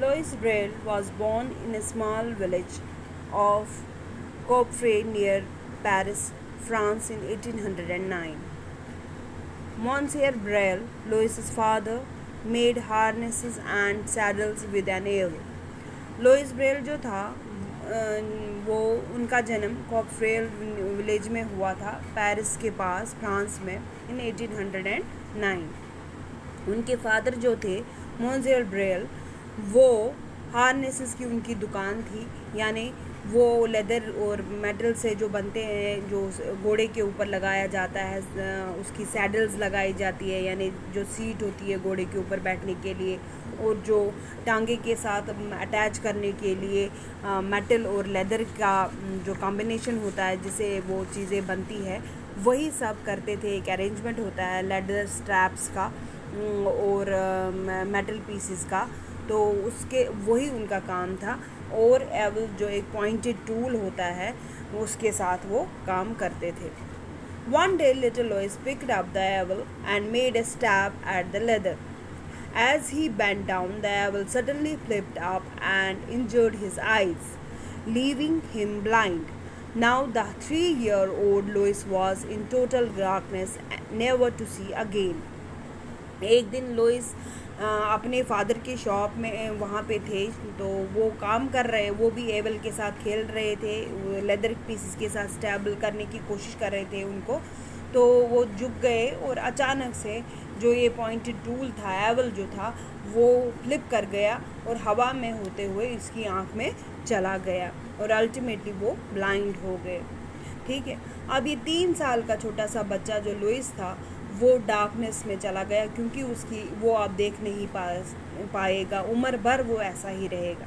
Louis Braille was born in a small village of Coffret near Paris, France in 1809. Monsieur Braille, Louis's father, made harnesses and saddles with an awl. Louis Braille जो था वो उनका जन्म कॉफ्रेल village में हुआ था, Paris के पास, France में, इन 1809. उनके फादर जो थे मोंसेर ब्रेल, वो हार्नेसेस की उनकी दुकान थी, यानी वो लेदर और मेटल से जो बनते हैं, जो घोड़े के ऊपर लगाया जाता है, उसकी सैडल्स लगाई जाती है, यानी जो सीट होती है घोड़े के ऊपर बैठने के लिए, और जो टांगे के साथ अटैच करने के लिए मेटल और लेदर का जो कॉम्बिनेशन होता है जिसे वो चीज़ें बनती है, वही सब करते थे. एक अरेंजमेंट होता है लेदर स्ट्रैप्स का और मेटल पीसेस का, तो उसके वही उनका काम था. और एवल जो एक पॉइंटेड टूल होता है उसके साथ वो काम करते थे. One day little Louis picked up the awl and made a stab at the leather. As he bent down, the awl suddenly flipped up and injured his eyes, leaving him blind. Now the 3-year-old Louis was in total darkness, never to see again. एक दिन Louis अपने father की shop में वहाँ पे थे, तो वो काम कर रहे, वो भी एवल के साथ खेल रहे थे, लेदर पीसेस के साथ स्टैबल करने की कोशिश कर रहे थे उनको, तो वो झुक गए और अचानक से जो ये पॉइंटेड टूल था, एवल जो था, वो फ्लिप कर गया और हवा में होते हुए इसकी आँख में चला गया और अल्टीमेटली वो ब्लाइंड हो गए. ठीक है. अब ये 3 साल का छोटा सा बच्चा जो लुइस था, वो डार्कनेस में चला गया, क्योंकि उसकी वो आप देख नहीं पाएगा, उम्र भर वो ऐसा ही रहेगा.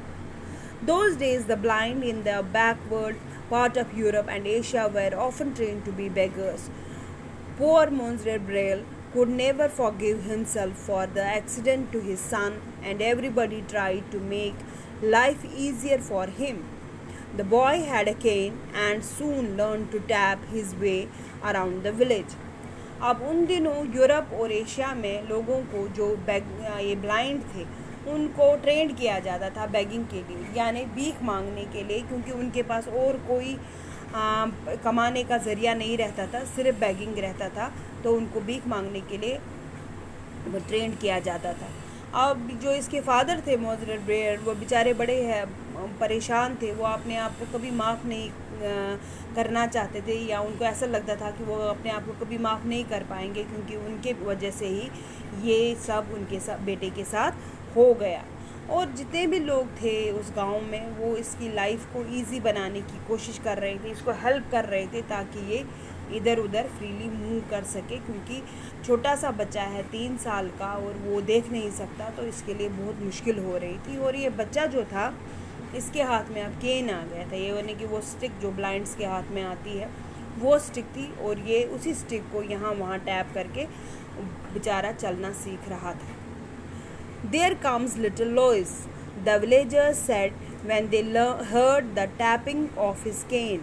Those days the blind in the backward part of Europe and Asia were often trained to be beggars. Poor Monsieur Braille could never forgive himself for the accident to his son, and everybody tried to make life easier for him. The boy had a cane and soon learned to tap his way around the village. अब उन दिनों Europe और Asia में लोगों को जो ये blind थे, उनको ट्रेंड किया जाता था बेगिंग के लिए, यानी भीख मांगने के लिए, क्योंकि उनके पास और कोई कमाने का ज़रिया नहीं रहता था, सिर्फ बेगिंग रहता था, तो उनको भीख मांगने के लिए वो ट्रेंड किया जाता था. अब जो इसके फादर थे मोंसेर ब्रेल, वो बेचारे बड़े परेशान थे, वो अपने आप को कभी माफ़ नहीं करना चाहते थे, या उनको ऐसा लगता था कि वो अपने आप को कभी माफ़ नहीं कर पाएंगे, क्योंकि उनके वजह से ही ये सब उनके बेटे के साथ हो गया. और जितने भी लोग थे उस गांव में, वो इसकी लाइफ को इजी बनाने की कोशिश कर रहे थे, इसको हेल्प कर रहे थे ताकि ये इधर उधर फ्रीली मूव कर सके, क्योंकि छोटा सा बच्चा है 3 साल का और वो देख नहीं सकता, तो इसके लिए बहुत मुश्किल हो रही थी. और ये बच्चा जो था, इसके हाथ में अब केन आ गया था, ये यानी कि वो स्टिक जो ब्लाइंड्स के हाथ में आती है, वो स्टिक थी, और ये उसी स्टिक को यहाँ वहाँ टैप करके बेचारा चलना सीख रहा था. There comes little Louis, the villagers said when they heard the tapping of his cane.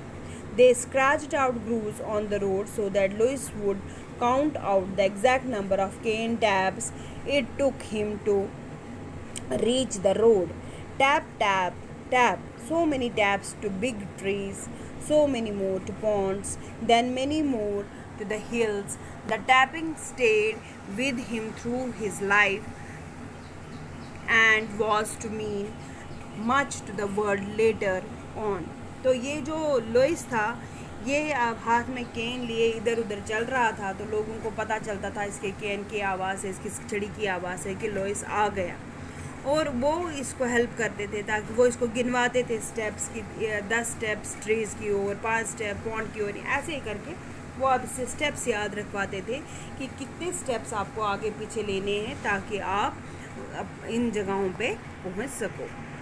They scratched out grooves on the road so that Louis would count out the exact number of cane taps it took him to reach the road. Tap, tap, tap. So many taps to big trees, so many more to ponds, then many more to the hills. The tapping stayed with him through his life and was to mean much to the world later on. तो ये जो Louis था, ये अब हाथ में केन लिए इधर उधर चल रहा था, तो लोगों को पता चलता था इसके केन की आवाज़ से, इसकी छड़ी की आवाज़ से कि लुइस आ गया, और वो इसको हेल्प करते थे, ताकि वो इसको गिनवाते थे स्टेप्स की, 10 स्टेप्स ट्रीज़ की ओर, 5 स्टेप पॉन्ड की ओर, ऐसे ही करके वो अब इससे स्टेप्स याद रखवाते थे कि कितने स्टेप्स आपको आगे पीछे लेने हैं ताकि आप इन जगहों पे पहुंच सको.